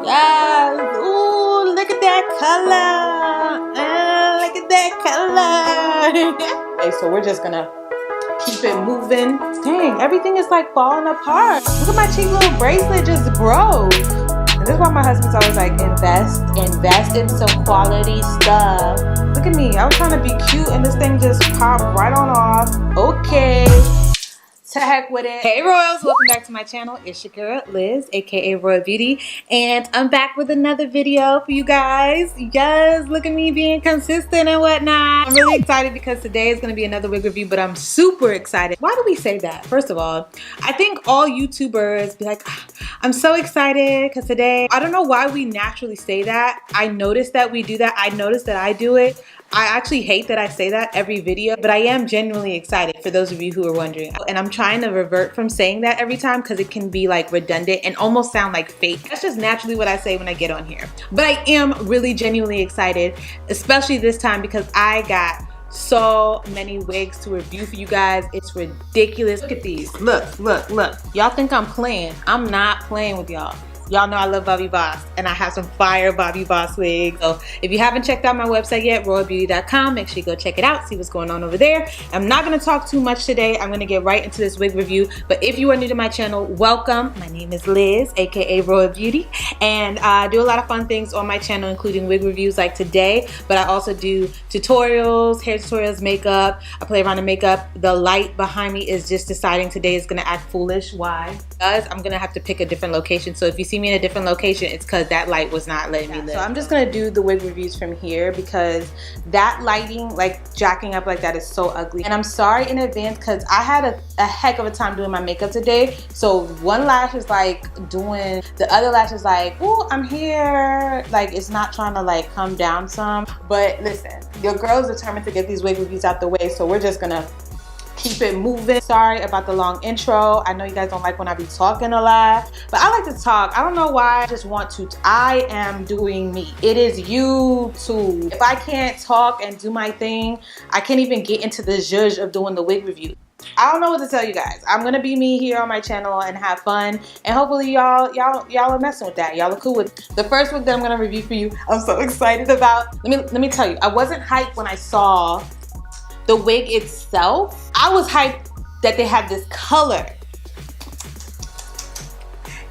Yes. Ooh, look at that color. Look at that color. Okay, so we're just gonna keep it moving. Dang, everything is like falling apart. Look at my cheap little bracelet just broke. And this is why my husband's always like, invest in some quality stuff. Look at me, I was trying to be cute and this thing just popped right on off. Okay. To heck with it. Hey Royals, welcome back to my channel. It's your girl Liz, aka Royal Beauty, and I'm back with another video for you guys. Yes, look at me being consistent and whatnot. I'm really excited because today is going to be another wig review, but I'm super excited. Why do we say that? First of all, I think all YouTubers be like, I'm so excited because today, I don't know why we naturally say that. I noticed that we do that. I noticed that I do it. I actually hate that I say that every video, but I am genuinely excited for those of you who are wondering. And I'm trying to revert from saying that every time because it can be like redundant and almost sound like fake. That's just naturally what I say when I get on here. But I am really genuinely excited, especially this time because I got so many wigs to review for you guys. It's ridiculous. Look at these. Look, look, look. Y'all think I'm playing. I'm not playing with y'all. Y'all know I love Bobbi Boss, and I have some fire Bobbi Boss wigs. So if you haven't checked out my website yet, royalbeauty.com, make sure you go check it out, see what's going on over there. I'm not gonna talk too much today. I'm gonna get right into this wig review. But if you are new to my channel, welcome. My name is Liz, aka Royal Beauty, and I do a lot of fun things on my channel, including wig reviews like today, but I also do tutorials, hair tutorials, makeup. I play around in makeup. The light behind me is just deciding today is gonna act foolish. Why? Because I'm gonna have to pick a different location. So if you see me in a different location, it's because that light was not letting me live. So I'm just gonna do the wig reviews from here because that lighting, like jacking up like that, is so ugly. And I'm sorry in advance because I had a heck of a time doing my makeup today. So one lash is like doing, the other lash is like, oh, I'm here. Like it's not trying to like come down some. But listen, your girl's determined to get these wig reviews out the way. So we're just gonna keep it moving. Sorry about the long intro. I know you guys don't like when I be talking a lot, but I like to talk. I don't know why. I just want to. I am doing me. It is YouTube. If I can't talk and do my thing, I can't even get into the zhuzh of doing the wig review. I don't know what to tell you guys. I'm gonna be me here on my channel and have fun, and hopefully y'all are messing with that. Y'all are cool with the first wig that I'm gonna review for you. I'm so excited about. Let me tell you. I wasn't hyped when I saw the wig itself. I was hyped that they had this color.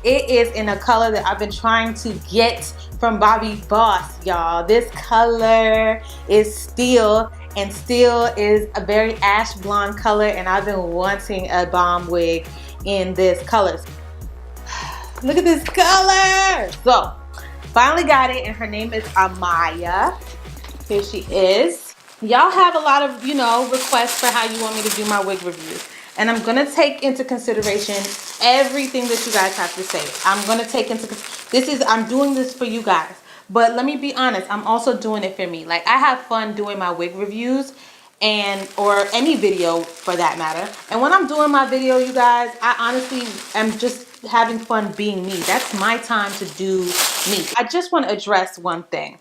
It is in a color that I've been trying to get from Bobbi Boss, y'all. This color is steel, and steel is a very ash blonde color, and I've been wanting a bomb wig in this color. Look at this color. So, finally got it, and her name is AMIYAH. Here she is. Y'all have a lot of, you know, requests for how you want me to do my wig reviews. And I'm gonna take into consideration everything that you guys have to say. I'm gonna take into, I'm doing this for you guys. But let me be honest, I'm also doing it for me. Like I have fun doing my wig reviews or any video for that matter. And when I'm doing my video, you guys, I honestly am just having fun being me. That's my time to do me. I just wanna address one thing.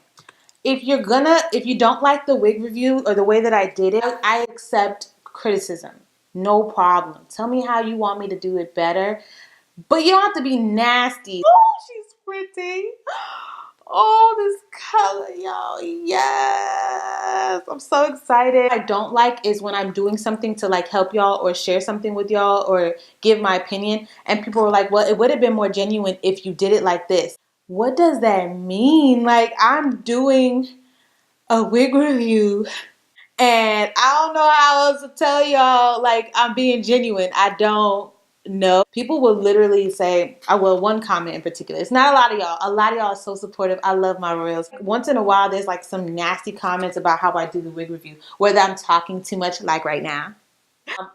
If you don't like the wig review or the way that I did it, I accept criticism. No problem. Tell me how you want me to do it better. But you don't have to be nasty. Oh, she's pretty. Oh, this color, y'all. Yes. I'm so excited. What I don't like is when I'm doing something to like help y'all or share something with y'all or give my opinion. And people are like, well, it would have been more genuine if you did it like this. What does that mean? Like, I'm doing a wig review and I don't know how else to tell y'all, like, I'm being genuine. I don't know. People will literally say, well, one comment in particular. It's not a lot of y'all. A lot of y'all are so supportive. I love my Royals. Once in a while, there's like some nasty comments about how I do the wig review, whether I'm talking too much, like right now.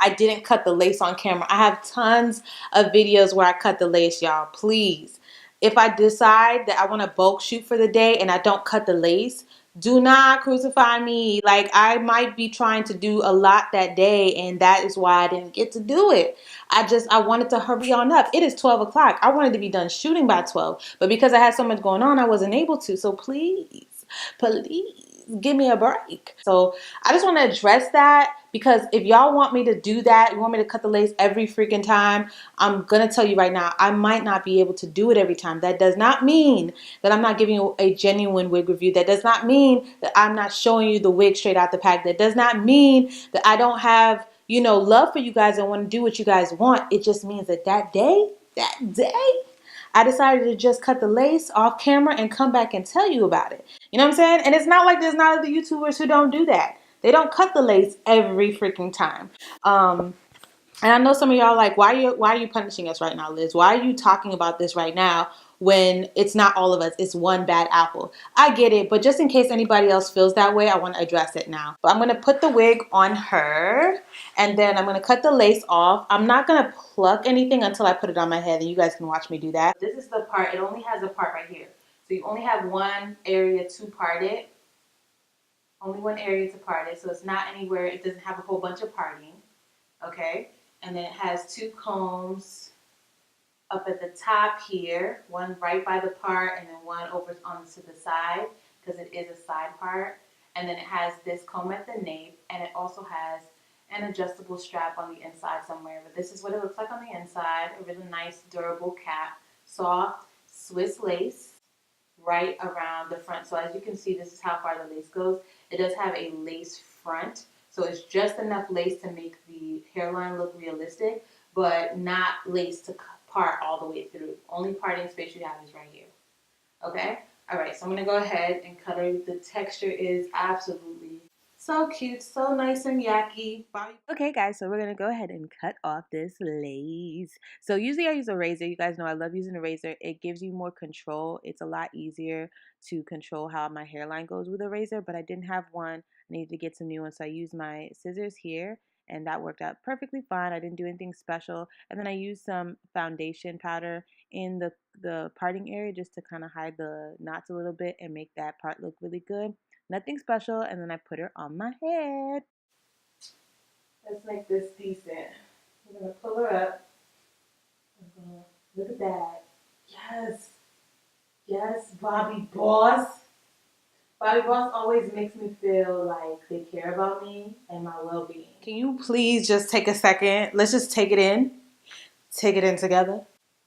I didn't cut the lace on camera. I have tons of videos where I cut the lace, y'all. Please. If I decide that I want to bulk shoot for the day and I don't cut the lace, do not crucify me. Like, I might be trying to do a lot that day, and that is why I didn't get to do it. I wanted to hurry on up. It is 12 o'clock. I wanted to be done shooting by 12, but because I had so much going on, I wasn't able to. So please, please, give me a break. So I just want to address that, because if y'all want me to do that, you want me to cut the lace every freaking time, I'm gonna tell you right now, I might not be able to do it every time. That does not mean that I'm not giving you a genuine wig review. That does not mean that I'm not showing you the wig straight out the pack. That does not mean that I don't have, you know, love for you guys and want to do what you guys want. It just means that that day, I decided to just cut the lace off camera and come back and tell you about it. You know what I'm saying? And it's not like there's not other YouTubers who don't do that. They don't cut the lace every freaking time. And I know some of y'all like, why are you punishing us right now, Liz? Why are you talking about this right now when it's not all of us? It's one bad apple. I get it, but just in case anybody else feels that way, I want to address it now. But I'm going to put the wig on her, and then I'm going to cut the lace off. I'm not going to pluck anything until I put it on my head, and you guys can watch me do that. This is the part. It only has a part right here. So you only have one area to part it. Only one area to part it. So it's not anywhere. It doesn't have a whole bunch of parting. Okay? And then it has two combs up at the top here, one right by the part and then one over onto the side, because it is a side part. And then it has this comb at the nape, and it also has an adjustable strap on the inside somewhere. But this is what it looks like on the inside. A really nice durable cap, soft Swiss lace right around the front. So as you can see, this is how far the lace goes. It does have a lace front. So it's just enough lace to make the hairline look realistic, but not lace to part all the way through. Only parting space you have is right here. Okay? All right, so I'm going to go ahead and cut her. The texture is absolutely so cute, so nice and yucky. Okay, guys, so we're going to go ahead and cut off this lace. So usually I use a razor. You guys know I love using a razor. It gives you more control. It's a lot easier to control how my hairline goes with a razor, but I didn't have one. I needed to get some new ones, so I used my scissors here, and that worked out perfectly fine. I didn't do anything special. And then I used some foundation powder in the parting area just to kind of hide the knots a little bit and make that part look really good. Nothing special. And then I put her on my head. Let's make this decent. We're going to pull her up. Look at that. Yes. Yes, Bobbi Boss. Bobbi Boss always makes me feel like they care about me and my well-being. Can you please just take a second? Let's just take it in. Take it in together.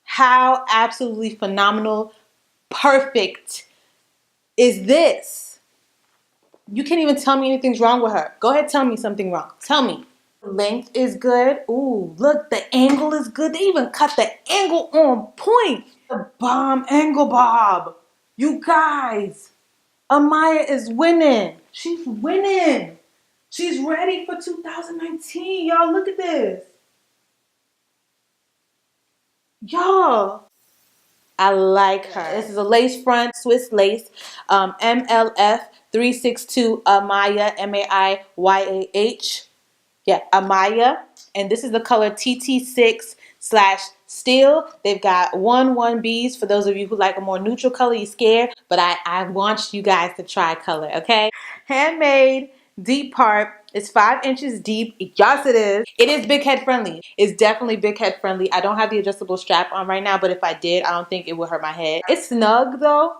How absolutely phenomenal, perfect is this? You can't even tell me anything's wrong with her. Go ahead, tell me something wrong. Tell me. The length is good. Ooh, look, the angle is good. They even cut the angle on point. The bomb angle, Bob. You guys, AMIYAH is winning. She's winning. She's ready for 2019. Y'all, look at this. Y'all. I like her. This is a lace front, Swiss lace, MLF 362 AMIYAH, MAIYAH. Yeah, AMIYAH. And this is the color TT6/steel. They've got 1-1Bs for those of you who like a more neutral color. You're scared, but I want you guys to try color, okay? Handmade, deep part. It's 5 inches deep. Yes, it is. It is big head friendly. It's definitely big head friendly. I don't have the adjustable strap on right now, but if I did, I don't think it would hurt my head. It's snug though.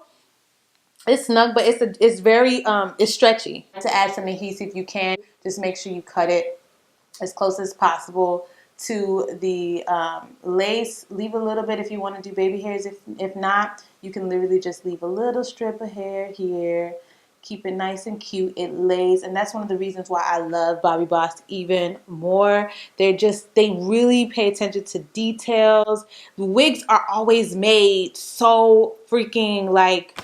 It's snug, but it's very it's stretchy. To add some adhesive, you can just make sure you cut it as close as possible to the lace. Leave a little bit if you want to do baby hairs. If not, you can literally just leave a little strip of hair here. Keep it nice and cute. It lays, and that's one of the reasons why I love Bobbi Boss even more. They really pay attention to details. The wigs are always made so freaking like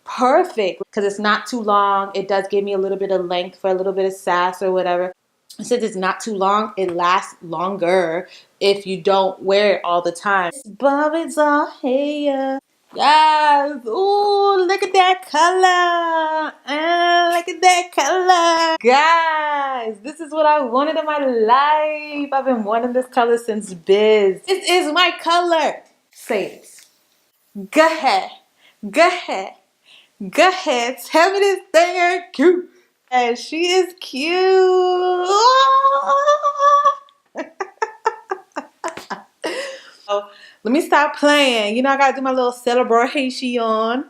perfect because it's not too long. It does give me a little bit of length for a little bit of sass or whatever. Since it's not too long, it lasts longer if you don't wear it all the time. Bobbi's all here. Yes. Ooh, look at that color. Look at that color. Guys, this is what I wanted in my life. I've been wanting this color since biz. This is my color. Say it. Go ahead. Go ahead. Go ahead. Tell me this thing is cute. And she is cute. So, let me stop playing. You know, I gotta do my little celebration.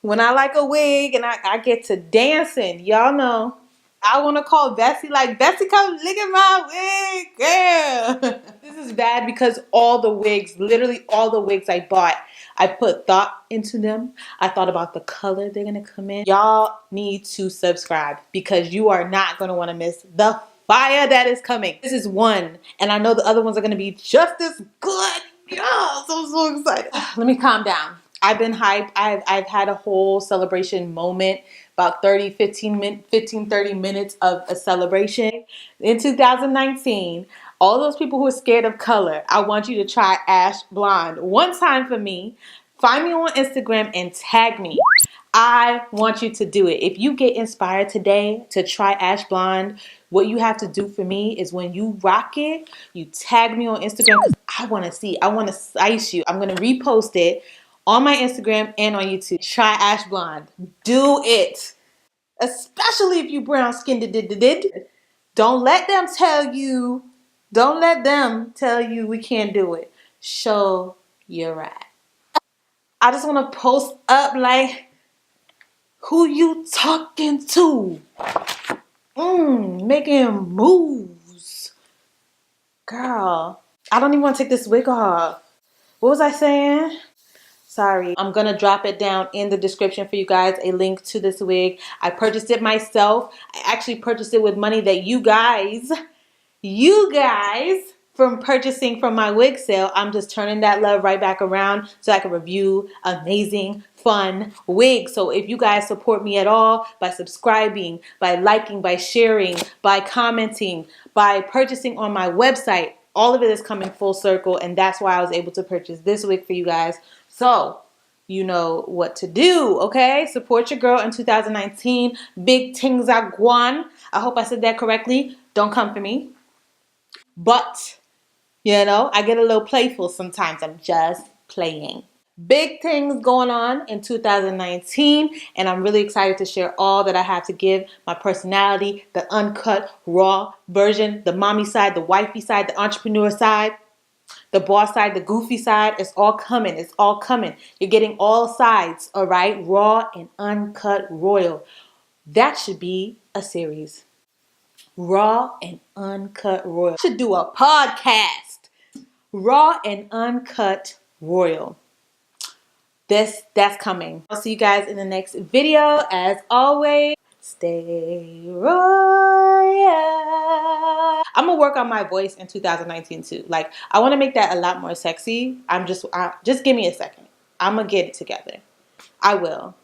When I like a wig and I get to dancing, y'all know. I want to call Bessie like, Bessie, come look at my wig, girl. This is bad because all the wigs, literally all the wigs I bought, I put thought into them. I thought about the color they're going to come in. Y'all need to subscribe because you are not going to want to miss the fire that is coming. This is one, and I know the other ones are going to be just as good. Yes, I'm so excited. Let me calm down. I've been hyped. I've had a whole celebration moment, about 30 minutes of a celebration. In 2019, all those people who are scared of color, I want you to try Ash Blonde. One time for me. Find me on Instagram and tag me. I want you to do it. If you get inspired today to try Ash Blonde, what you have to do for me is when you rock it, you tag me on Instagram because I want to see. I want to size you. I'm going to repost it on my Instagram and on YouTube. Try Ash Blonde. Do it. Especially if you brown skinned. Don't let them tell you. Don't let them tell you we can't do it. Show you're right. I just want to post up like, who you talking to? Making moves. Girl, I don't even want to take this wig off. What was I saying? Sorry. I'm going to drop it down in the description for you guys, a link to this wig. I purchased it myself. I actually purchased it with money that you guys, from purchasing from my wig sale. I'm just turning that love right back around so I can review amazing, fun wigs. So if you guys support me at all by subscribing, by liking, by sharing, by commenting, by purchasing on my website, all of it is coming full circle, and that's why I was able to purchase this wig for you guys. So you know what to do, okay? Support your girl in 2019. Big things are gone. I hope I said that correctly. Don't come for me. But, you know, I get a little playful sometimes. I'm just playing. Big things going on in 2019, and I'm really excited to share all that I have to give. My personality, the uncut, raw version, the mommy side, the wifey side, the entrepreneur side, the boss side, the goofy side. It's all coming. It's all coming. You're getting all sides, all right? Raw and uncut royal. That should be a series. Raw and uncut royal. I should do a podcast. Raw and uncut royal. That's coming. I'll see you guys in the next video. As always, stay royal. I'm gonna work on my voice in 2019 too. Like, I want to make that a lot more sexy. Just give me a second. I'm gonna get it together. I will.